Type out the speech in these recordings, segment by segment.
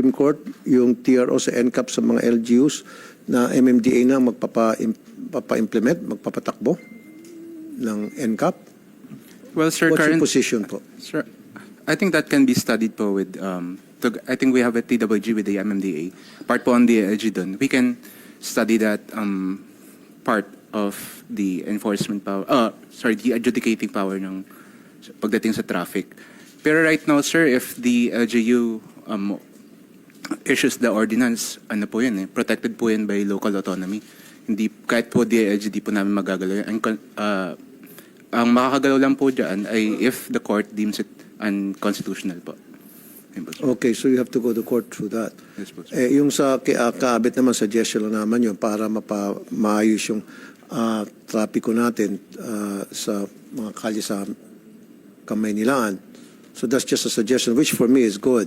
Supreme Court yung TRO sa NCAP sa mga LGUs na MMDA na magpapa-implement, magpapatakbo ng NCAP? Well, sir, What's your position po? Sir, I think that can be studied po with, I think we have a TWG with the MMDA. Part po on the LG dun. We can study that part of the enforcement power, the adjudicating power ng pagdating sa traffic. Pero right now, sir, if the LGU issues the ordinance, ano po yan protected po yan by local autonomy. Hindi, kahit po DILG, di po namin magagalaw yan. Ang makakagalaw lang po dyan ay if the court deems it unconstitutional po. Okay, so you have to go to court through that. Yes, po, sir. Yung sa kaabit naman, suggestion lang naman yun para maayos yung trapiko natin sa mga kalye sa Kamaynilaan. So that's just a suggestion, which for me is good.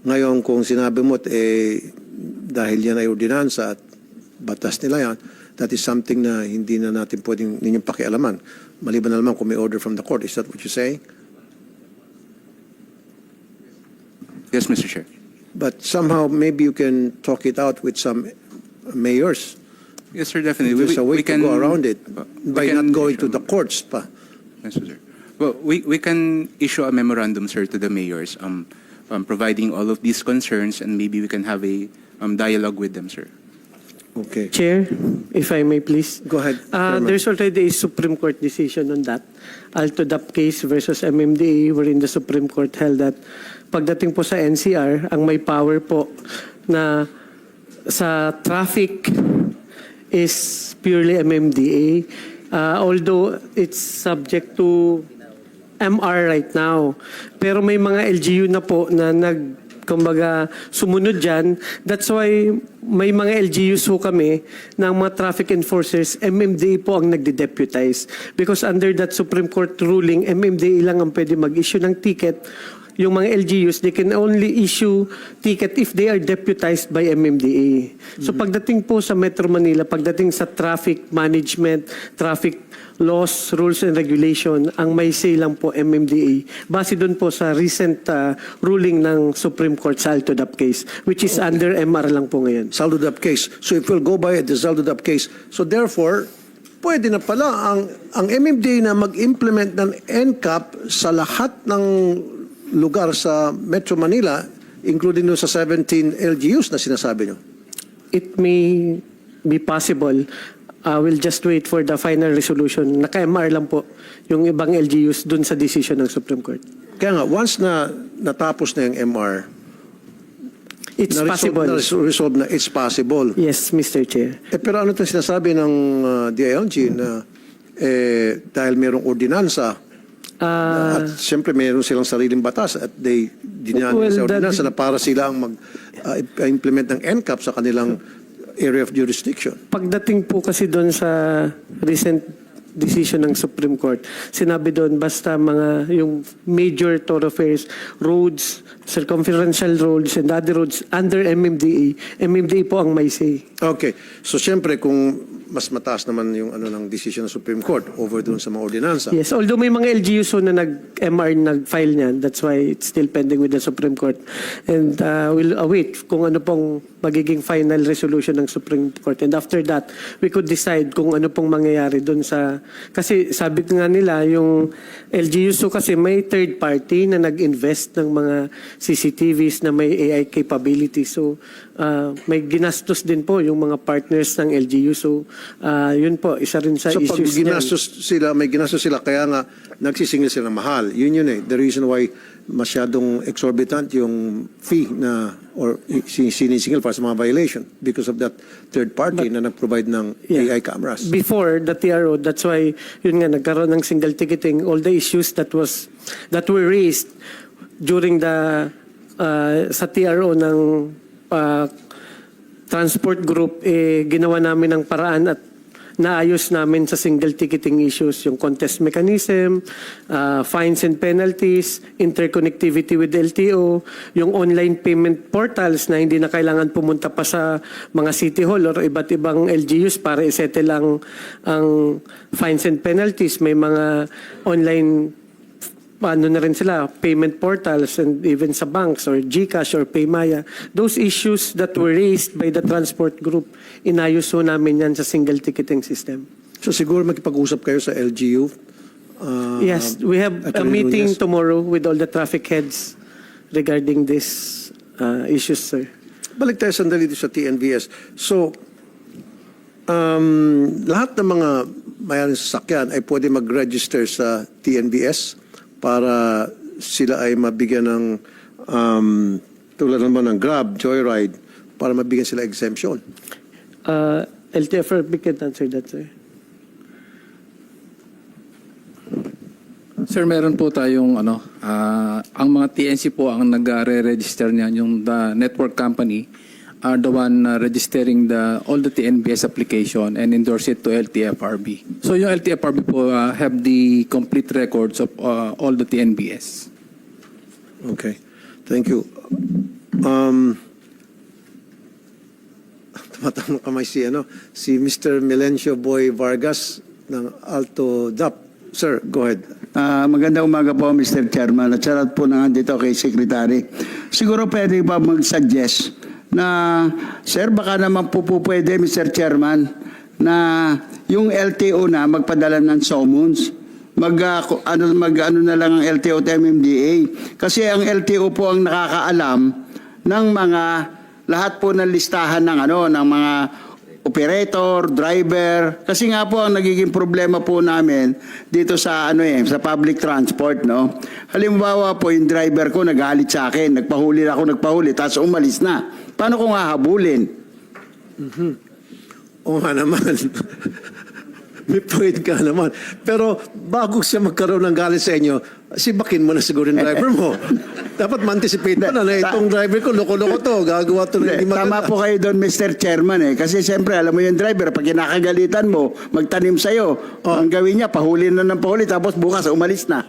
Ngayon, kung sinabi mo, dahil yan ay ordinansa at batas nila yan, that is something na hindi na natin pwedeng ninyong pakialaman. Maliban na naman kung may order from the court. Is that what you're saying? Yes, Mr. Chair. But somehow, maybe you can talk it out with some mayors. Yes, sir, definitely. There's a way we to can go around it by not going to issue- the courts pa. Yes, sir. Well, we can issue a memorandum, sir, to the mayors, providing all of these concerns, and maybe we can have a dialogue with them, sir. Okay. Chair, if I may please. Go ahead. Chairman. There's already a Supreme Court decision on that. Altodap case versus MMDA, wherein the Supreme Court held that pagdating po sa NCR, ang may power po na sa traffic is purely MMDA. Although it's subject to MR right now. Pero may mga LGU na po na kumbaga, sumunod dyan. That's why may mga LGUs po kami ng mga traffic enforcers, MMDA po ang nagde-deputize. Because under that Supreme Court ruling, MMDA lang ang pwede mag-issue ng ticket. Yung mga LGUs, they can only issue ticket if they are deputized by MMDA. So pagdating po sa Metro Manila, pagdating sa traffic management, traffic laws, rules and regulation, ang may say lang po MMDA. Base doon po sa recent ruling ng Supreme Court sa Altodap case, which is under MR lang po ngayon. Saldudap case. So if we'll go by the Saldudap case, so therefore, pwede na pala ang MMDA na mag-implement ng NCAP sa lahat ng lugar sa Metro Manila, including sa 17 LGUs na sinasabi nyo. It may be possible. We'll just wait for the final resolution. Naka-MR lang po yung ibang LGUs dun sa decision ng Supreme Court. Kaya nga, once na natapos na yung MR, It's possible. Na-resolve na it's possible. Yes, Mr. Chair. Pero ano itong sinasabi ng DILG na dahil mayroong ordinansa at siyempre mayroon silang sariling batas at they dinyan sa ordinansa na para sila ang mag-implement ng NCAP sa kanilang area of jurisdiction. Pagdating po kasi doon sa recent decision ng Supreme Court, sinabi doon basta mga yung major thoroughfares, roads, circumferential roads and other roads under MMDA, MMDA po ang may say. Okay. So siyempre kung mas mataas naman yung ng decision ng Supreme Court over doon sa mga ordinansa. Yes, although may mga LGUs na nag-MR nag-file niyan, that's why it's still pending with the Supreme Court. And we'll await kung ano pong magiging final resolution ng Supreme Court. And after that, we could decide kung ano pong mangyayari doon sa... Kasi sabi nga nila, yung LGUs kasi may third party na nag-invest ng mga CCTVs na may AI capability. So may ginastos din po yung mga partners ng LGU. So yun po, isa rin sa So pag issues may ginastos sila, kaya nga nagsisingil sila mahal. Yun the reason why masyadong exorbitant yung fee na or sinisingil para sa mga violation because of that third party na nag-provide ng AI cameras. Before the TRO, that's why yun nga nagkaroon ng single ticketing. All the issues that were raised during the sa TRO ng transport group, ginawa namin ng paraan at naayos namin sa single ticketing issues, yung contest mechanism, fines and penalties, interconnectivity with LTO, yung online payment portals na hindi na kailangan pumunta pa sa mga city hall or iba't ibang LGUs para isettle ang fines and penalties. May mga online paano na rin sila, payment portals and even sa banks or GCash or Paymaya. Those issues that were raised by the transport group, inayos ho namin yan sa single ticketing system. So siguro makipag-usap kayo sa LGU? Yes, we have a Attorney meeting Nunez? tomorrow with all the traffic heads regarding this issues, sir. Balik tayo sandali dito sa TNVS. So, lahat ng mga mayroong sasakyan ay pwede mag-register sa TNVS para sila ay mabigyan ng tulad naman ng Grab, Joyride, para mabigyan sila exemption. LTFRB can answer that, sir. Sir, meron po tayong ang mga TNC po ang nagre-register niyan, yung the network company are the one registering all the TNBS application and endorse it to LTFRB. So yung LTFRB po have the complete records of all the TNBS. Okay. Thank you. Tumatanong kamay si Mr. Melencio Boy Vargas ng Alto DAP. Sir, go ahead. Magandang umaga po, Mr. Chairman. At sarat po na dito kay Secretary. Siguro pwede ba mag-suggest na, sir, baka naman po pwede, Mr. Chairman, na yung LTO na magpadala ng summons. Ano na lang ang LTO at MMDA. Kasi ang LTO po ang nakakaalam ng mga lahat po ng listahan ng mga operator, driver. Kasi nga po ang nagiging problema po namin dito sa sa public transport, no. Halimbawa po yung driver ko nagalit sa akin, nagpahuli tapos umalis na. Paano ko nga habulin? Oo nga naman. May point ka naman. Pero bago siya magkaroon ng galit sa inyo, sibakin mo na siguro yung driver mo. Dapat ma-anticipate mo na itong driver ko, loko-loko to, gagawa to ng hindi maganda. Tama po kayo doon, Mr. Chairman. Kasi siyempre, alam mo yung driver, pag kinakagalitan mo, magtanim sa'yo. Ang gawin niya, pahuli na ng pahuli, tapos bukas umalis na.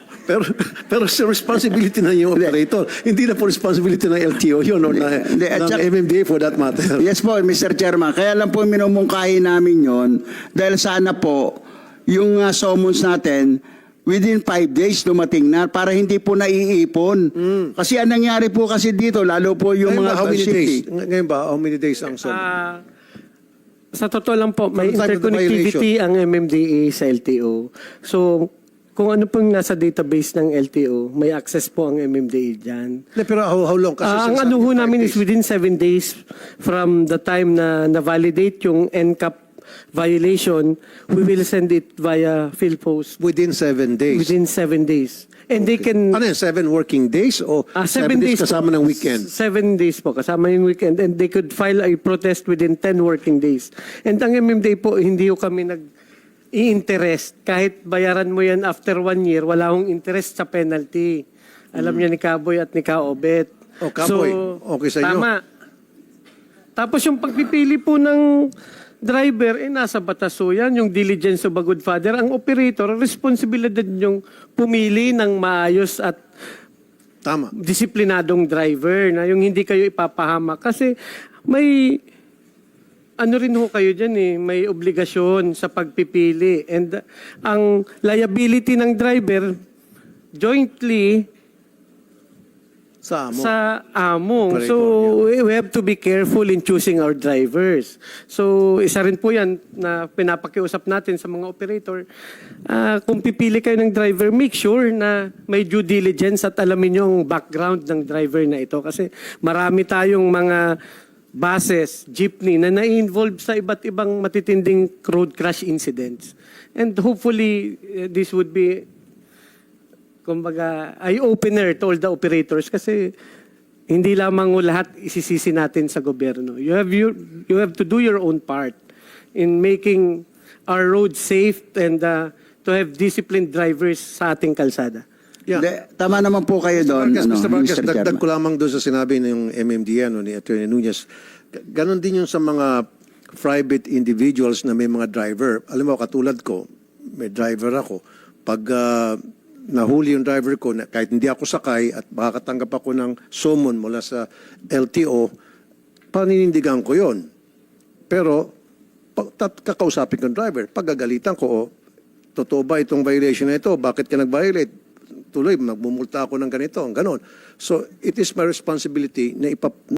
Pero sa responsibility na yung operator, hindi na po responsibility ng LTO yun or ng MMDA for that matter. Yes po, Mr. Chairman. Kaya lang po minumungkahi namin yon dahil sana po yung summons natin within 5 days dumating na para hindi po naiipon. Kasi ang nangyari po kasi dito, lalo po yung Ngayon mga ba, how many city. days? Ngayon ba, how many days ang summons? Sa totoo lang po, may From the time of the interconnectivity ang MMDA sa LTO. So, kung ano pong nasa database ng LTO, may access po ang MMDA dyan. Pero how long? Kasi Ang sinasabi ano ho 5 namin days. is within 7 days from the time na na-validate yung NCAP violation, we will send it via PhilPost Within 7 days. within 7 days. And they can... Ano yun, 7 working days o 7 days po. kasama ng weekend? 7 days po, kasama yung weekend. And they could file a protest within 10 working days. And ang MMDA po, hindi ho kami i-interest. Kahit bayaran mo yan after 1 year, wala hong interest sa penalty. Alam niya ni Kaboy at ni Kaobet. O, Kaboy, okay sa inyo? Tama. Tapos yung pagpipili po ng driver, nasa batas ho yan, yung diligence of a good father. Ang operator, responsibilidad yung pumili ng maayos at Tama. disiplinadong driver na yung hindi kayo ipapahamak. Kasi may ano rin ho kayo dyan may obligasyon sa pagpipili. And ang liability ng driver jointly Sa amo. sa amo. Operator, So, we have to be careful in choosing our drivers. So, isa rin po yan na pinapakiusap natin sa mga operator. Kung pipili kayo ng driver, make sure na may due diligence at alamin nyo ang background ng driver na ito. Kasi marami tayong mga buses, jeepney na na-involve sa iba't ibang matitinding road crash incidents. And hopefully, this would be kumbaga, eye-opener to all the operators kasi hindi lamang lahat isisisi natin sa gobyerno. You have to do your own part in making our roads safe and to have disciplined drivers sa ating kalsada. Yeah. Tama naman po kayo doon. Mr. Vargas, Mr. dagdag Chairman. ko lamang doon sa sinabi ng MMDA ni Attorney Nunez. Ganon din yung sa mga private individuals na may mga driver. Alam mo, katulad ko, may driver ako. Pag nahuli yung driver ko, kahit hindi ako sakay at makakatanggap ako ng summon mula sa LTO, paninindigan ko yon. Pero, kakausapin ko yung driver. Pagagalitan ko, totoo ba itong violation na ito? Bakit ka nag-violate? tuloy, magmumulta ako ng ganito, ang ganon. So, it is my responsibility na